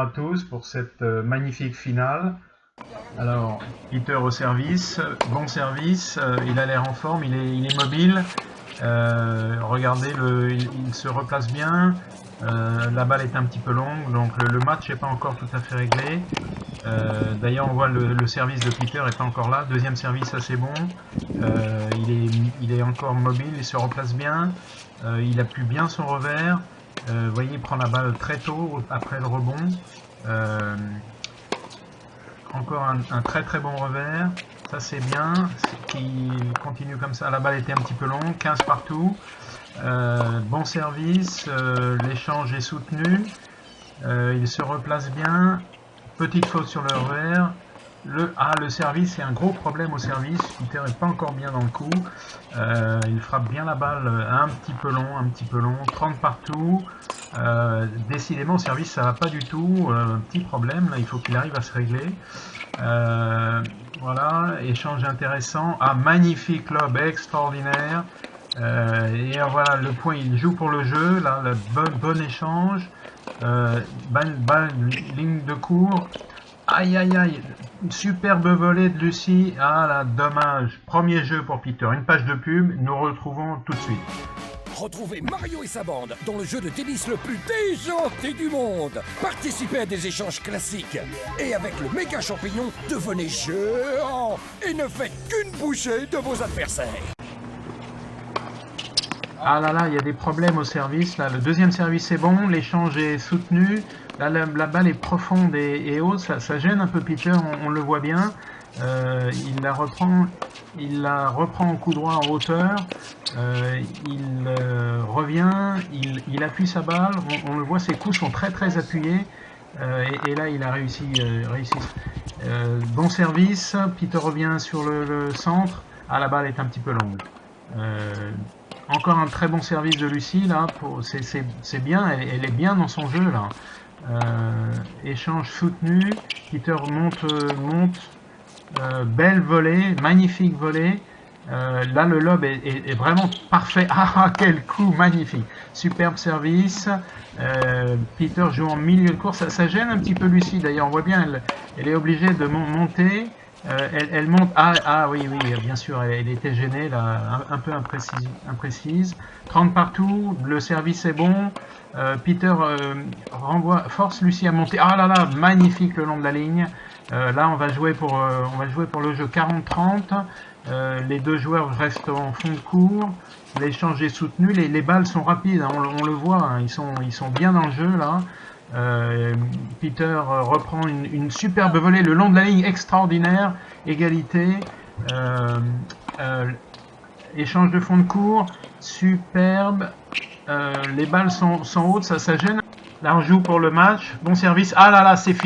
à tous pour cette magnifique finale. Alors, Peter au service, bon service, il a l'air en forme, il est mobile. Regardez, il se replace bien. La balle est un petit peu longue, donc le match n'est pas encore tout à fait réglé. D'ailleurs, on voit le service de Peter n'est pas encore là. Deuxième service assez bon. Il est encore mobile, il se replace bien. Il appuie bien son revers. Vous voyez, il prend la balle très tôt après le rebond. Encore un très très bon revers. Ça c'est bien. Qui continue comme ça. La balle était un petit peu longue. 15 partout. Bon service. L'échange est soutenu. Il se replace bien. Petite faute sur le revers. Le service, c'est un gros problème au service. Peter n'est pas encore bien dans le coup. Il frappe bien la balle un petit peu long. 30 partout. Décidément, au service, ça va pas du tout. Petit problème, là, il faut qu'il arrive à se régler. Voilà, échange intéressant. Magnifique lob, extraordinaire. Et voilà, le point, il joue pour le jeu. Là, le bon échange. Ligne de cours. Aïe aïe aïe, superbe volée de Lucie. Ah là, dommage. Premier jeu pour Peter. Une page de pub, nous retrouvons tout de suite. Retrouvez Mario et sa bande dans le jeu de tennis le plus déjanté du monde. Participez à des échanges classiques. Et avec le méga champignon, devenez géant. Et ne faites qu'une bouchée de vos adversaires. Ah là là, il y a des problèmes au service. Là, le deuxième service est bon, l'échange est soutenu. Là, la balle est profonde et haute. Ça gêne un peu Peter, on le voit bien. Il la reprend en coup droit en hauteur. Il revient, il appuie sa balle. On le voit, ses coups sont très très appuyés. Et là, il a réussi. Bon service. Peter revient sur le centre. Ah, la balle est un petit peu longue. Encore un très bon service de Lucie là, c'est bien, elle est bien dans son jeu là. Échange soutenu, Peter monte, belle volée, magnifique volée. Là le lob est vraiment parfait. Ah quel coup magnifique, superbe service. Peter joue en milieu de course, ça gêne un petit peu Lucie d'ailleurs, on voit bien elle est obligée de monter. Elle monte. Oui, bien sûr, elle était gênée, là, un peu imprécise. 30 partout, le service est bon. Peter force Lucie à monter. Ah là là, magnifique le long de la ligne. Là, on va jouer pour le jeu 40-30. Les deux joueurs restent en fond de cours. L'échange est soutenu. Les balles sont rapides, hein, on le voit. Hein, ils sont bien dans le jeu là. Peter reprend une superbe volée le long de la ligne, extraordinaire, égalité, échange de fond de cours, superbe, les balles sont hautes, ça gêne, là on joue pour le match, bon service, ah là là c'est fini.